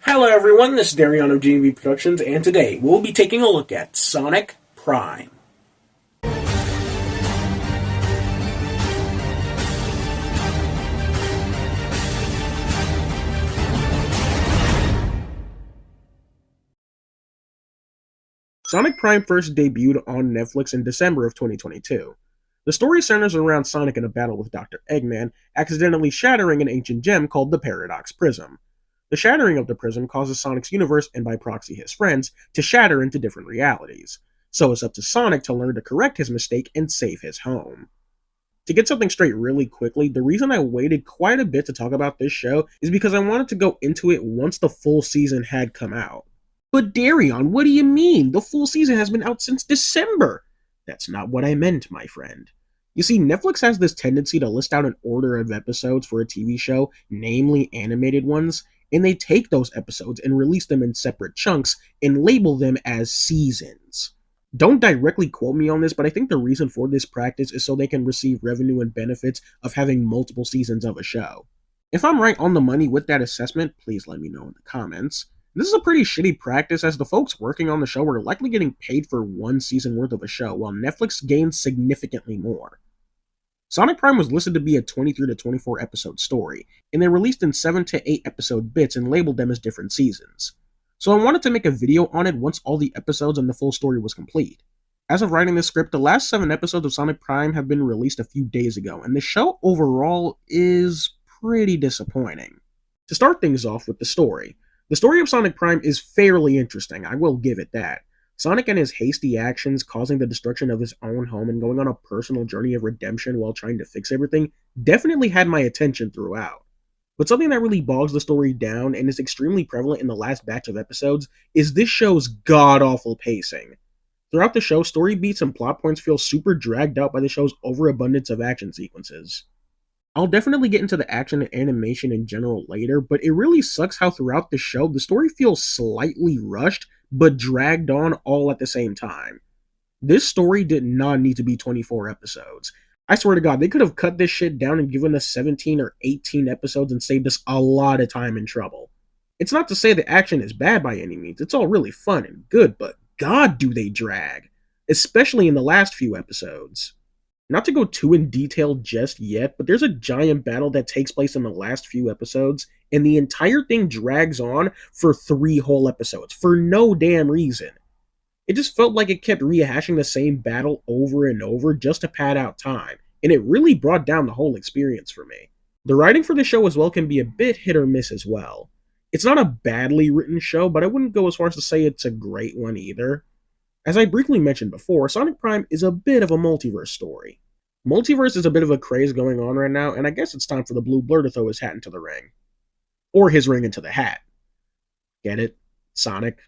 Hello everyone, this is Darion of GNB Productions, and today we'll be taking a look at Sonic Prime. Sonic Prime first debuted on Netflix in December of 2022. The story centers around Sonic in a battle with Dr. Eggman, accidentally shattering an ancient gem called the Paradox Prism. The shattering of the prism causes Sonic's universe, and by proxy his friends, to shatter into different realities. So it's up to Sonic to learn to correct his mistake and save his home. To get something straight really quickly, the reason I waited quite a bit to talk about this show is because I wanted to go into it once the full season had come out. But Darion, what do you mean? The full season has been out since December! That's not what I meant, my friend. You see, Netflix has this tendency to list out an order of episodes for a TV show, namely animated ones, and they take those episodes and release them in separate chunks and label them as seasons. Don't directly quote me on this, but I think the reason for this practice is so they can receive revenue and benefits of having multiple seasons of a show. If I'm right on the money with that assessment, please let me know in the comments. This is a pretty shitty practice, as the folks working on the show are likely getting paid for one season worth of a show, while Netflix gains significantly more. Sonic Prime was listed to be a 23 to 24 episode story, and they released in 7 to 8 episode bits and labeled them as different seasons. So I wanted to make a video on it once all the episodes and the full story was complete. As of writing this script, the last 7 episodes of Sonic Prime have been released a few days ago, and the show overall is pretty disappointing. To start things off with the story of Sonic Prime is fairly interesting, I will give it that. Sonic and his hasty actions causing the destruction of his own home and going on a personal journey of redemption while trying to fix everything definitely had my attention throughout. But something that really bogs the story down and is extremely prevalent in the last batch of episodes is this show's god-awful pacing. Throughout the show, story beats and plot points feel super dragged out by the show's overabundance of action sequences. I'll definitely get into the action and animation in general later, but it really sucks how throughout the show, the story feels slightly rushed, but dragged on all at the same time. This story did not need to be 24 episodes. I swear to God, they could have cut this shit down and given us 17 or 18 episodes and saved us a lot of time and trouble. It's not to say the action is bad by any means, it's all really fun and good, but God do they drag. Especially in the last few episodes. Not to go too in detail just yet, but there's a giant battle that takes place in the last few episodes, and the entire thing drags on for 3 whole episodes, for no damn reason. It just felt like it kept rehashing the same battle over and over just to pad out time, and it really brought down the whole experience for me. The writing for the show as well can be a bit hit or miss as well. It's not a badly written show, but I wouldn't go as far as to say it's a great one either. As I briefly mentioned before, Sonic Prime is a bit of a multiverse story. Multiverse is a bit of a craze going on right now, and I guess it's time for the Blue Blur to throw his hat into the ring. Or his ring into the hat. Get it? Sonic.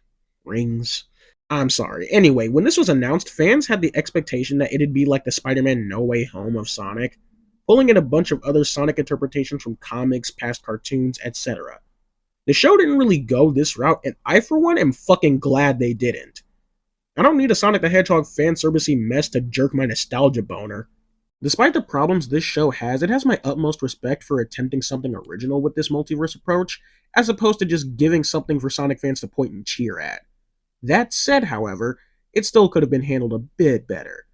Rings. I'm sorry. Anyway, when this was announced, fans had the expectation that it'd be like the Spider-Man No Way Home of Sonic, pulling in a bunch of other Sonic interpretations from comics, past cartoons, etc. The show didn't really go this route, and I for one am fucking glad they didn't. I don't need a Sonic the Hedgehog fanservice-y mess to jerk my nostalgia boner. Despite the problems this show has, it has my utmost respect for attempting something original with this multiverse approach, as opposed to just giving something for Sonic fans to point and cheer at. That said, however, it still could have been handled a bit better.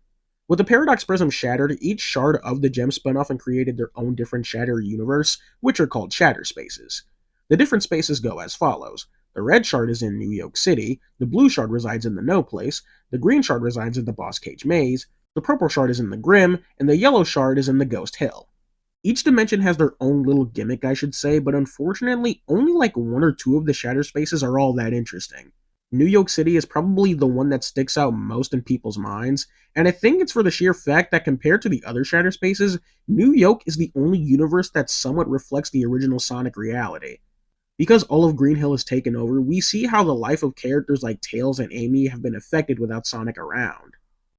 With the Paradox Prism shattered, each shard of the gem spun off and created their own different shatter universe, which are called shatter spaces. The different spaces go as follows. The red shard is in New York City, the blue shard resides in the No Place, the green shard resides in the Boss Cage Maze, the purple shard is in the Grim, and the yellow shard is in the Ghost Hill. Each dimension has their own little gimmick, I should say, but unfortunately, only like 1 or 2 of the shatter spaces are all that interesting. New York City is probably the one that sticks out most in people's minds, and I think it's for the sheer fact that compared to the other shatter spaces, New York is the only universe that somewhat reflects the original Sonic reality. Because all of Green Hill is taken over, we see how the life of characters like Tails and Amy have been affected without Sonic around.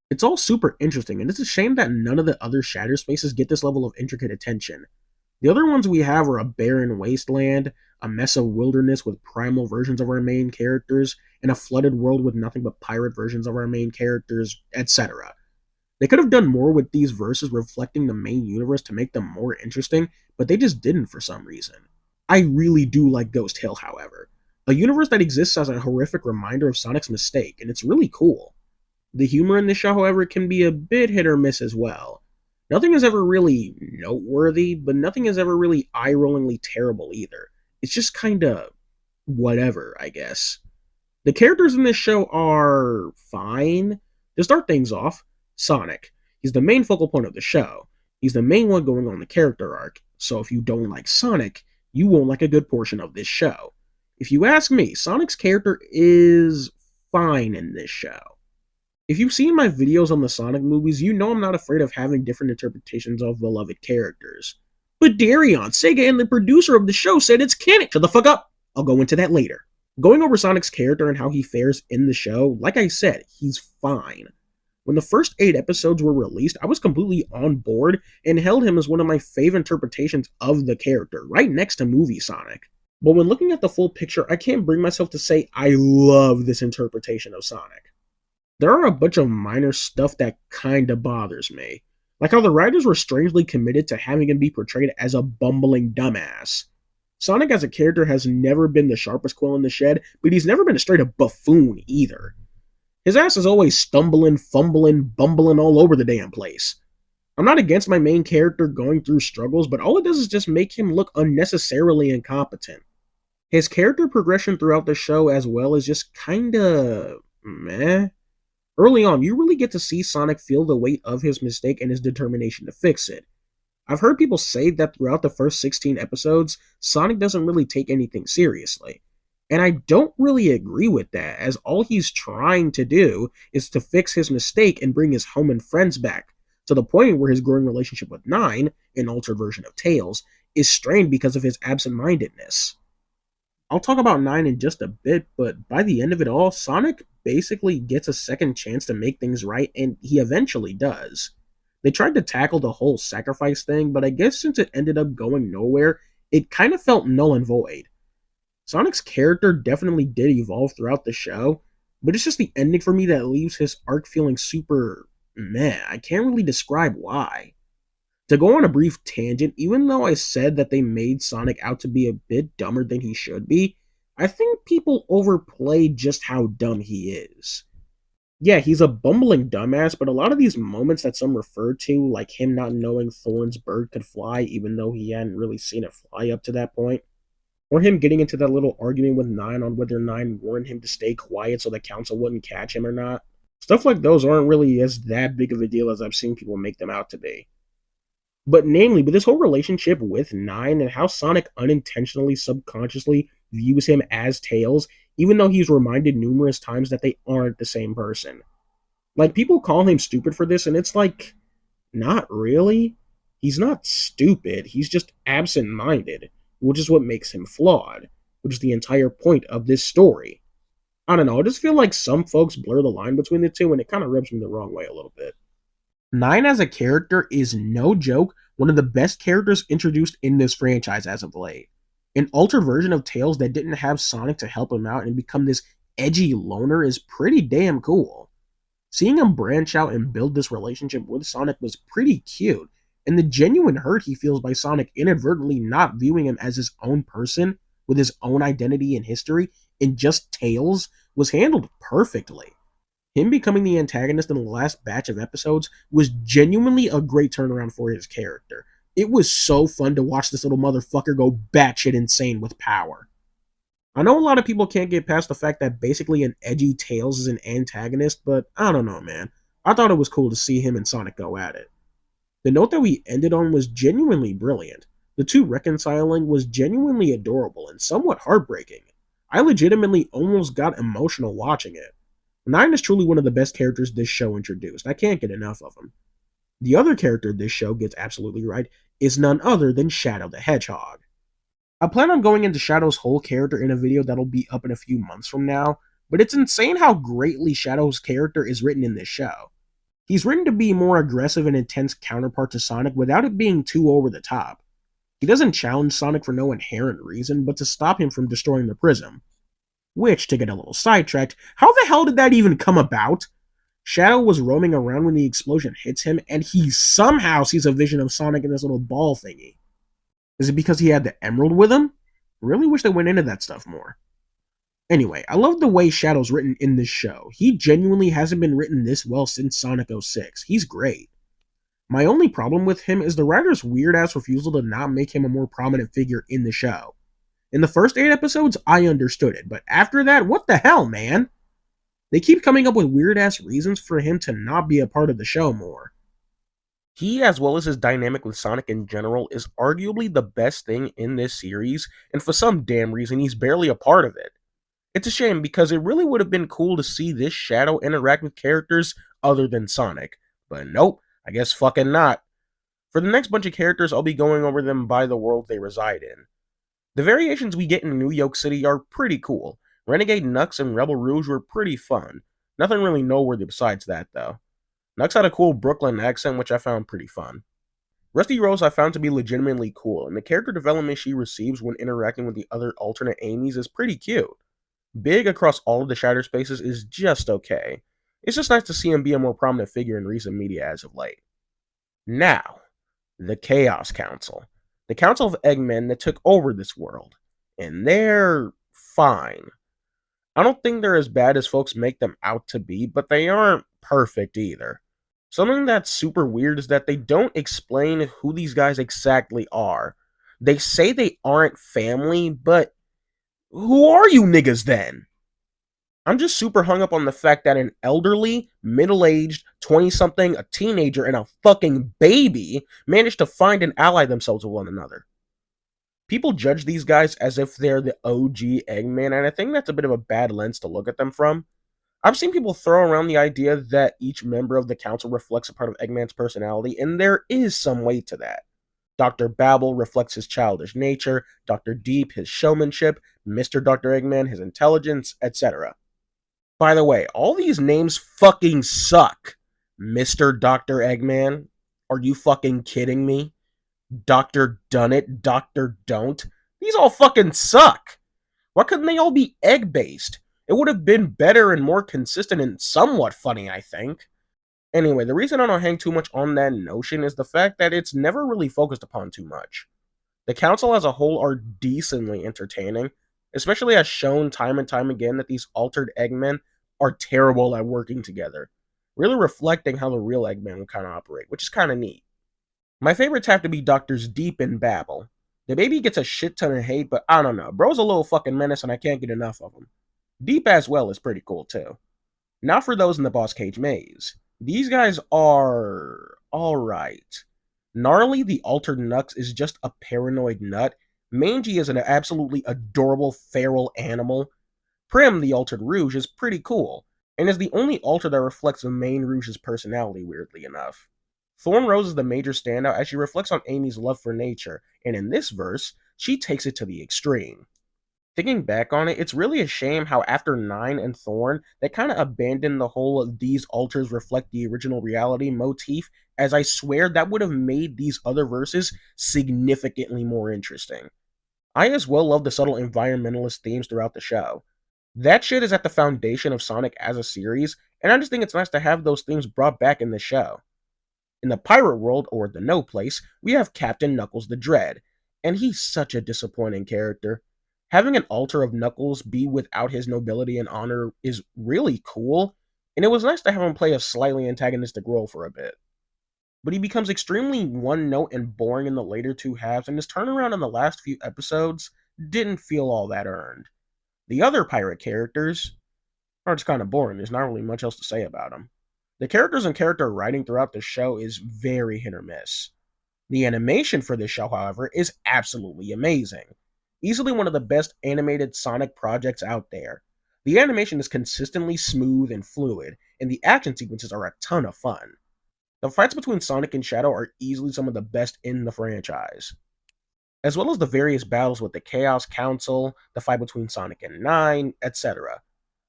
It's all super interesting, and it's a shame that none of the other shatter spaces get this level of intricate attention. The other ones we have are a barren wasteland, a mess of wilderness with primal versions of our main characters, and a flooded world with nothing but pirate versions of our main characters, etc. They could have done more with these verses reflecting the main universe to make them more interesting, but they just didn't for some reason. I really do like Ghost Hill, however. A universe that exists as a horrific reminder of Sonic's mistake, and it's really cool. The humor in this show, however, can be a bit hit or miss as well. Nothing is ever really noteworthy, but nothing is ever really eye-rollingly terrible either. It's just kinda whatever, I guess. The characters in this show are fine. To start things off, Sonic. He's the main focal point of the show. He's the main one going on the character arc, so if you don't like Sonic, you won't like a good portion of this show. If you ask me, Sonic's character is fine in this show. If you've seen my videos on the Sonic movies, you know I'm not afraid of having different interpretations of beloved characters. But Darion, Sega, and the producer of the show said it's canon. Shut the fuck up! I'll go into that later. Going over Sonic's character and how he fares in the show, like I said, he's fine. When the first 8 episodes were released, I was completely on board and held him as one of my favorite interpretations of the character, right next to movie Sonic. But when looking at the full picture, I can't bring myself to say I love this interpretation of Sonic. There are a bunch of minor stuff that kinda bothers me, like how the writers were strangely committed to having him be portrayed as a bumbling dumbass. Sonic as a character has never been the sharpest quill in the shed, but he's never been a straight up buffoon either. His ass is always stumbling, fumbling, bumbling all over the damn place. I'm not against my main character going through struggles, but all it does is just make him look unnecessarily incompetent. His character progression throughout the show as well is just kinda meh. Early on, you really get to see Sonic feel the weight of his mistake and his determination to fix it. I've heard people say that throughout the first 16 episodes, Sonic doesn't really take anything seriously. And I don't really agree with that, as all he's trying to do is to fix his mistake and bring his home and friends back, to the point where his growing relationship with Nine, an altered version of Tails, is strained because of his absent-mindedness. I'll talk about 9 in just a bit, but by the end of it all, Sonic basically gets a second chance to make things right, and he eventually does. They tried to tackle the whole sacrifice thing, but I guess since it ended up going nowhere, it kind of felt null and void. Sonic's character definitely did evolve throughout the show, but it's just the ending for me that leaves his arc feeling super meh. I can't really describe why. To go on a brief tangent, even though I said that they made Sonic out to be a bit dumber than he should be, I think people overplay just how dumb he is. Yeah, he's a bumbling dumbass, but a lot of these moments that some refer to, like him not knowing Thorn's bird could fly even though he hadn't really seen it fly up to that point, or him getting into that little argument with Nine on whether Nine warned him to stay quiet so the council wouldn't catch him or not, stuff like those aren't really as that big of a deal as I've seen people make them out to be. But namely, with this whole relationship with Nine and how Sonic unintentionally, subconsciously views him as Tails, even though he's reminded numerous times that they aren't the same person. Like, people call him stupid for this, and it's like, not really. He's not stupid, he's just absent-minded, which is what makes him flawed, which is the entire point of this story. I don't know, I just feel like some folks blur the line between the two, and it kind of rubs me the wrong way a little bit. Nine as a character is no joke one of the best characters introduced in this franchise as of late. An altered version of Tails that didn't have Sonic to help him out and become this edgy loner is pretty damn cool. Seeing him branch out and build this relationship with Sonic was pretty cute, and the genuine hurt he feels by Sonic inadvertently not viewing him as his own person, with his own identity and history, in just Tails, was handled perfectly. Him becoming the antagonist in the last batch of episodes was genuinely a great turnaround for his character. It was so fun to watch this little motherfucker go batshit insane with power. I know a lot of people can't get past the fact that basically an edgy Tails is an antagonist, but I don't know, man. I thought it was cool to see him and Sonic go at it. The note that we ended on was genuinely brilliant. The two reconciling was genuinely adorable and somewhat heartbreaking. I legitimately almost got emotional watching it. Nine is truly one of the best characters this show introduced. I can't get enough of him. The other character this show gets absolutely right is none other than Shadow the Hedgehog. I plan on going into Shadow's whole character in a video that'll be up in a few months from now, but it's insane how greatly Shadow's character is written in this show. He's written to be a more aggressive and intense counterpart to Sonic without it being too over the top. He doesn't challenge Sonic for no inherent reason, but to stop him from destroying the prism. Which, to get a little sidetracked, how the hell did that even come about? Shadow was roaming around when the explosion hits him, and he somehow sees a vision of Sonic in this little ball thingy. Is it because he had the emerald with him? Really wish they went into that stuff more. Anyway, I love the way Shadow's written in this show. He genuinely hasn't been written this well since Sonic 06. He's great. My only problem with him is the writer's weird ass refusal to not make him a more prominent figure in the show. In the first 8 episodes, I understood it, but after that, what the hell, man? They keep coming up with weird ass reasons for him to not be a part of the show more. He, as well as his dynamic with Sonic in general, is arguably the best thing in this series, and for some damn reason, he's barely a part of it. It's a shame because it really would have been cool to see this Shadow interact with characters other than Sonic. But nope, I guess fucking not. For the next bunch of characters, I'll be going over them by the world they reside in. The variations we get in New York City are pretty cool. Renegade Nux and Rebel Rouge were pretty fun. Nothing really noteworthy besides that, though. Nux had a cool Brooklyn accent, which I found pretty fun. Rusty Rose I found to be legitimately cool, and the character development she receives when interacting with the other alternate Amy's is pretty cute. Big across all of the Shatter Spaces is just okay. It's just nice to see him be a more prominent figure in recent media as of late. Now, the Chaos Council. The Council of Eggmen that took over this world. And they're fine. I don't think they're as bad as folks make them out to be, but they aren't perfect either. Something that's super weird is that they don't explain who these guys exactly are. They say they aren't family, but who are you niggas then? I'm just super hung up on the fact that an elderly, middle-aged, 20-something, a teenager, and a fucking baby managed to find and ally themselves with one another. People judge these guys as if they're the OG Eggman, and I think that's a bit of a bad lens to look at them from. I've seen people throw around the idea that each member of the council reflects a part of Eggman's personality, and there is some weight to that. Dr. Babel reflects his childish nature, Dr. Deep his showmanship, Mr. Dr. Eggman his intelligence, etc. By the way, all these names fucking suck. Mr. Dr. Eggman? Are you fucking kidding me? Dr. Dunnit, Dr. Don't? These all fucking suck. Why couldn't they all be egg-based? It would have been better and more consistent and somewhat funny, I think. Anyway, the reason I don't hang too much on that notion is the fact that it's never really focused upon too much. The council as a whole are decently entertaining, especially as shown time and time again that these altered Eggmen are terrible at working together, really reflecting how the real Eggman would kind of operate, which is kind of neat. My favorites have to be Doctors Deep and Babel. The baby gets a shit ton of hate, but I don't know, bro's a little fucking menace and I can't get enough of him. Deep as well is pretty cool too. Now for those in the Boss Cage maze. These guys are alright. Gnarly the Altered Nux is just a paranoid nut. Mangy is an absolutely adorable feral animal. Prim the Altered Rouge is pretty cool, and is the only alter that reflects the main Rouge's personality, weirdly enough. Thorn Rose is the major standout as she reflects on Amy's love for nature, and in this verse, she takes it to the extreme. Thinking back on it, it's really a shame how after Nine and Thorn, they kind of abandoned the whole of these altars reflect the original reality motif, as I swear that would have made these other verses significantly more interesting. I as well love the subtle environmentalist themes throughout the show. That shit is at the foundation of Sonic as a series, and I just think it's nice to have those themes brought back in the show. In the pirate world, or the No Place, we have Captain Knuckles the Dread, and he's such a disappointing character. Having an altar of Knuckles be without his nobility and honor is really cool, and it was nice to have him play a slightly antagonistic role for a bit. But he becomes extremely one-note and boring in the later two halves, and his turnaround in the last few episodes didn't feel all that earned. The other pirate characters are just kind of boring, there's not really much else to say about them. The characters and character writing throughout the show is very hit or miss. The animation for this show, however, is absolutely amazing. Easily one of the best animated Sonic projects out there. The animation is consistently smooth and fluid, and the action sequences are a ton of fun. The fights between Sonic and Shadow are easily some of the best in the franchise, as well as the various battles with the Chaos Council, the fight between Sonic and Nine, etc.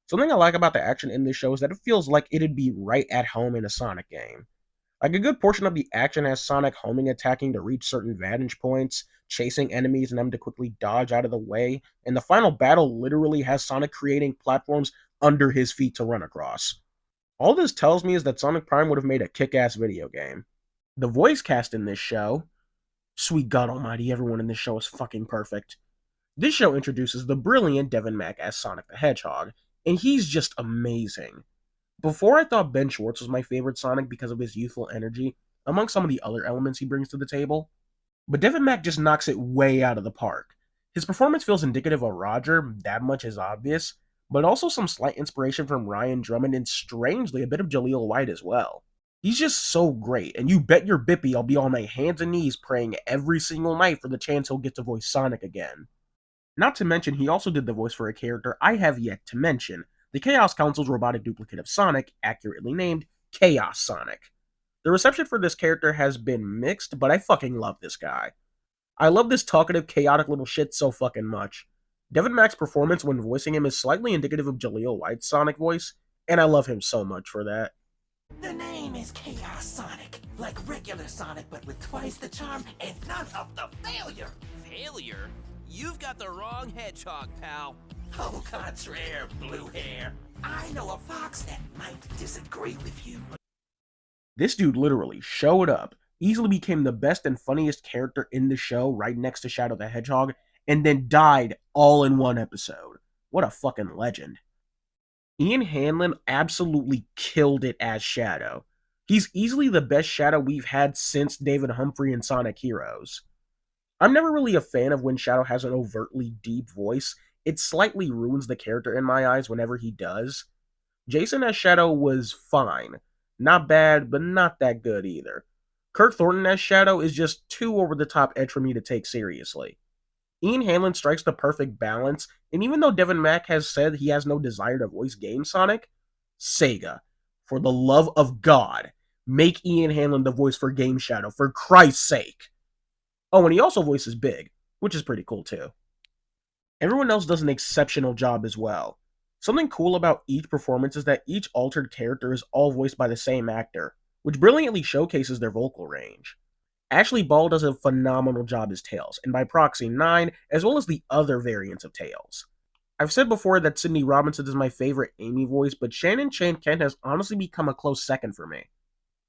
Something I like about the action in this show is that it feels like it'd be right at home in a Sonic game. Like a good portion of the action has Sonic homing attacking to reach certain vantage points, chasing enemies and them to quickly dodge out of the way, and the final battle literally has Sonic creating platforms under his feet to run across. All this tells me is that Sonic Prime would have made a kick-ass video game. The voice cast in this show, sweet God almighty, everyone in this show is fucking perfect. This show introduces the brilliant Devin Mack as Sonic the Hedgehog, and he's just amazing. Before I thought Ben Schwartz was my favorite Sonic because of his youthful energy, among some of the other elements he brings to the table, but Devin Mack just knocks it way out of the park. His performance feels indicative of Roger, that much is obvious, but also some slight inspiration from Ryan Drummond and strangely a bit of Jaleel White as well. He's just so great, and you bet your bippy I'll be on my hands and knees praying every single night for the chance he'll get to voice Sonic again. Not to mention, he also did the voice for a character I have yet to mention, the Chaos Council's robotic duplicate of Sonic, accurately named Chaos Sonic. The reception for this character has been mixed, but I fucking love this guy. I love this talkative, chaotic little shit so fucking much. Devin Mack's performance when voicing him is slightly indicative of Jaleel White's Sonic voice, and I love him so much for that. The name is Chaos Sonic, like regular Sonic, but with twice the charm and none of the failure. Failure? You've got the wrong hedgehog, pal. Au contraire, blue hair. I know a fox that might disagree with you. This dude literally showed up, easily became the best and funniest character in the show right next to Shadow the Hedgehog, and then died all in one episode. What a fucking legend. Ian Hanlon absolutely killed it as Shadow. He's easily the best Shadow we've had since David Humphrey in Sonic Heroes. I'm never really a fan of when Shadow has an overtly deep voice. It slightly ruins the character in my eyes whenever he does. Jason as Shadow was fine. Not bad, but not that good either. Kirk Thornton as Shadow is just too over-the-top edge for me to take seriously. Ian Hanlon strikes the perfect balance, and even though Devin Mack has said he has no desire to voice Game Sonic, Sega, for the love of God, make Ian Hanlon the voice for Game Shadow, for Christ's sake! Oh, and he also voices Big, which is pretty cool too. Everyone else does an exceptional job as well. Something cool about each performance is that each altered character is all voiced by the same actor, which brilliantly showcases their vocal range. Ashley Ball does a phenomenal job as Tails, and by proxy 9, as well as the other variants of Tails. I've said before that Sydney Robinson is my favorite Amy voice, but Shannon Chan Kent has honestly become a close second for me.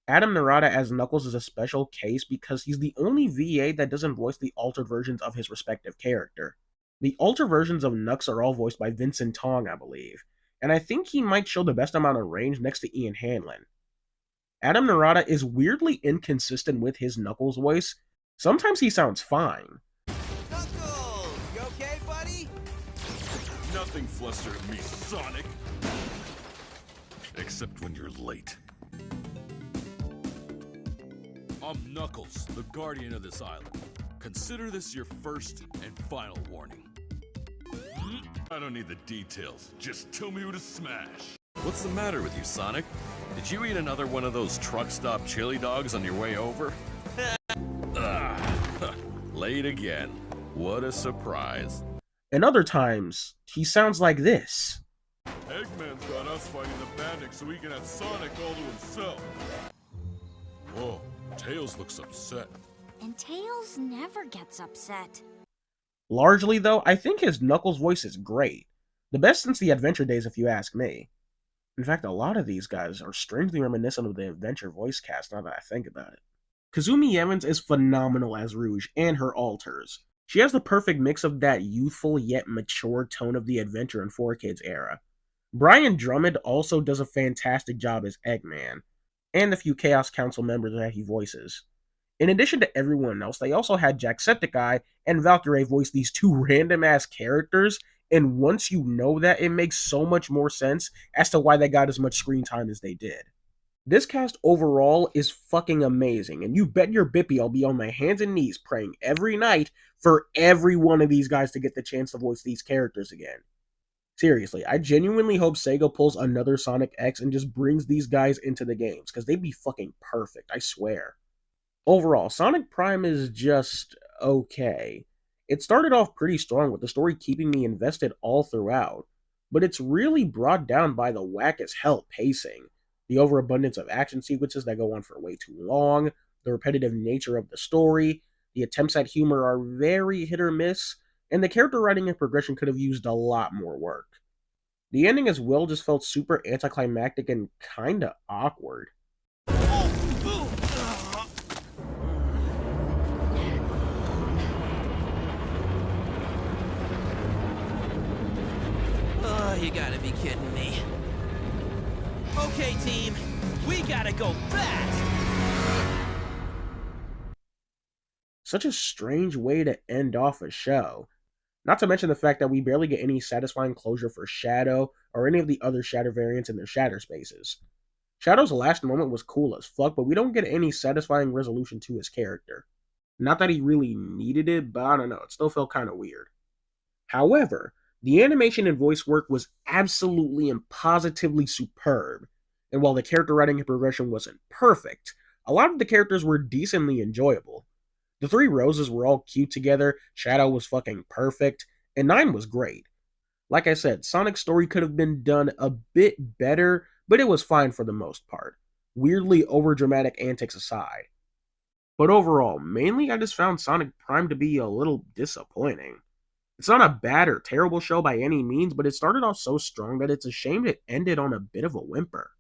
Adam Narada as Knuckles is a special case because he's the only VA that doesn't voice the altered versions of his respective character. The altered versions of Knux are all voiced by Vincent Tong, I believe, and I think he might show the best amount of range next to Ian Hanlon. Adam Narada is weirdly inconsistent with his Knuckles voice. Sometimes he sounds fine. Knuckles! You okay, buddy? Nothing flustered me, Sonic. Except when you're late. I'm Knuckles, the guardian of this island. Consider this your first and final warning. I don't need the details. Just tell me who to smash. What's the matter with you, Sonic? Did you eat another one of those truck stop chili dogs on your way over? Late again. What a surprise. And other times, he sounds like this. Eggman's got us fighting the bandit so he can have Sonic all to himself. Whoa, Tails looks upset. And Tails never gets upset. Largely, though, I think his Knuckles voice is great. The best since the Adventure days, if you ask me. In fact, a lot of these guys are strangely reminiscent of the Adventure voice cast now that I think about it. Kazumi Evans is phenomenal as Rouge and her alters. She has the perfect mix of that youthful yet mature tone of the Adventure and 4Kids era. Brian Drummond also does a fantastic job as Eggman, and the few Chaos Council members that he voices. In addition to everyone else, they also had Jacksepticeye and Valkyrie voice these two random-ass characters, and once you know that, it makes so much more sense as to why they got as much screen time as they did. This cast overall is fucking amazing, and you bet your bippy I'll be on my hands and knees praying every night for every one of these guys to get the chance to voice these characters again. Seriously, I genuinely hope Sega pulls another Sonic X and just brings these guys into the games, because they'd be fucking perfect, I swear. Overall, Sonic Prime is just okay. It started off pretty strong with the story keeping me invested all throughout, but it's really brought down by the whack as hell pacing, the overabundance of action sequences that go on for way too long, the repetitive nature of the story, the attempts at humor are very hit or miss, and the character writing and progression could have used a lot more work. The ending as well just felt super anticlimactic and kinda awkward. you gotta be kidding me. Okay, team, we gotta go fast! Such a strange way to end off a show. Not to mention the fact that we barely get any satisfying closure for Shadow or any of the other Shadow variants in their Shatter spaces. Shadow's last moment was cool as fuck, but we don't get any satisfying resolution to his character. Not that he really needed it, but I don't know, it still felt kind of weird. However, the animation and voice work was absolutely and positively superb, and while the character writing and progression wasn't perfect, a lot of the characters were decently enjoyable. The three Roses were all cute together, Shadow was fucking perfect, and Nine was great. Like I said, Sonic's story could have been done a bit better, but it was fine for the most part. Weirdly overdramatic antics aside. But overall, mainly I just found Sonic Prime to be a little disappointing. It's not a bad or terrible show by any means, but it started off so strong that it's a shame it ended on a bit of a whimper.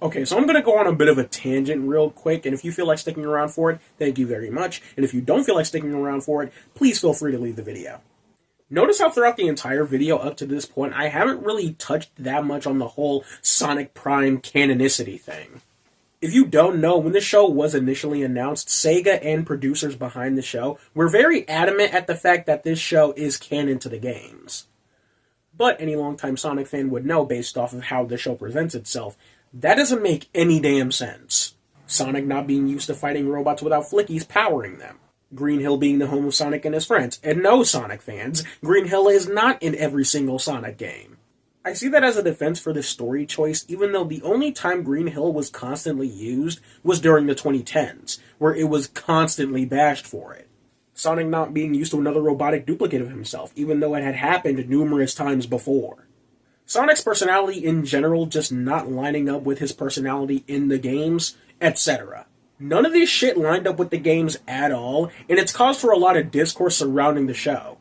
Okay, so I'm going to go on a bit of a tangent real quick, and if you feel like sticking around for it, thank you very much. And if you don't feel like sticking around for it, please feel free to leave the video. Notice how throughout the entire video up to this point, I haven't really touched that much on the whole Sonic Prime canonicity thing. If you don't know, when the show was initially announced, Sega and producers behind the show were very adamant at the fact that this show is canon to the games. But any longtime Sonic fan would know, based off of how the show presents itself, that doesn't make any damn sense. Sonic not being used to fighting robots without flickies powering them. Green Hill being the home of Sonic and his friends. And no, Sonic fans, Green Hill is not in every single Sonic game. I see that as a defense for this story choice, even though the only time Green Hill was constantly used was during the 2010s, where it was constantly bashed for it. Sonic not being used to another robotic duplicate of himself, even though it had happened numerous times before. Sonic's personality in general just not lining up with his personality in the games, etc. None of this shit lined up with the games at all, and it's caused for a lot of discourse surrounding the show,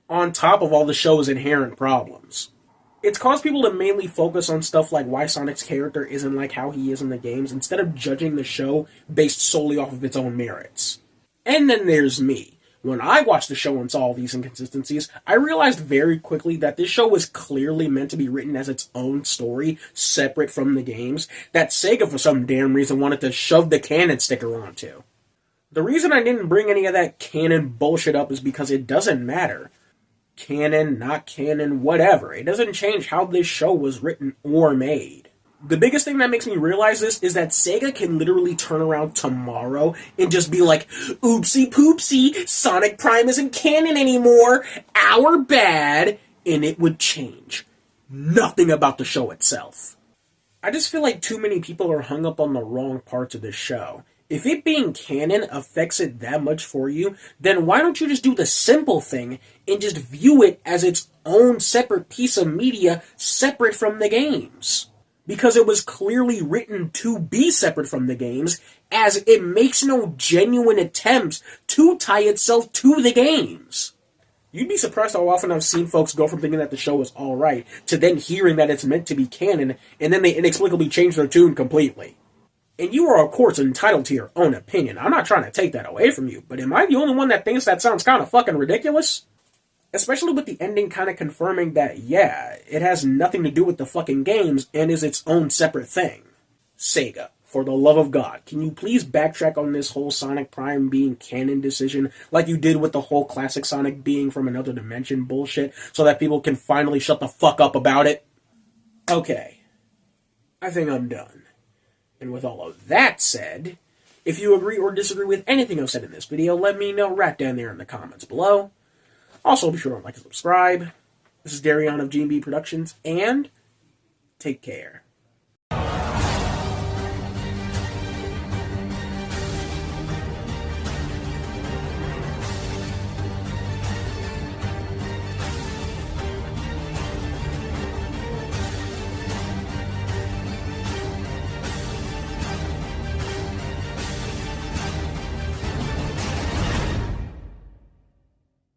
on top of all the show's inherent problems. It's caused people to mainly focus on stuff like why Sonic's character isn't like how he is in the games, instead of judging the show based solely off of its own merits. And then there's me. When I watched the show and saw all these inconsistencies, I realized very quickly that this show was clearly meant to be written as its own story, separate from the games, that Sega for some damn reason wanted to shove the canon sticker onto. The reason I didn't bring any of that canon bullshit up is because it doesn't matter. Canon, not canon, whatever. It doesn't change how this show was written or made. The biggest thing that makes me realize this is that Sega can literally turn around tomorrow and just be like, oopsie poopsie, Sonic Prime isn't canon anymore, our bad, and it would change. Nothing about the show itself. I just feel like too many people are hung up on the wrong parts of this show. If it being canon affects it that much for you, then why don't you just do the simple thing and just view it as its own separate piece of media separate from the games? Because it was clearly written to be separate from the games, as it makes no genuine attempts to tie itself to the games. You'd be surprised how often I've seen folks go from thinking that the show was alright, to then hearing that it's meant to be canon, and then they inexplicably change their tune completely. And you are, of course, entitled to your own opinion. I'm not trying to take that away from you, but am I the only one that thinks that sounds kind of fucking ridiculous? Especially with the ending kind of confirming that, yeah, it has nothing to do with the fucking games and is its own separate thing. Sega, for the love of God, can you please backtrack on this whole Sonic Prime being canon decision like you did with the whole classic Sonic being from another dimension bullshit so that people can finally shut the fuck up about it? Okay, I think I'm done. And with all of that said, if you agree or disagree with anything I've said in this video, let me know right down there in the comments below. Also, be sure to like and subscribe. This is Darion of GNB Productions, and take care.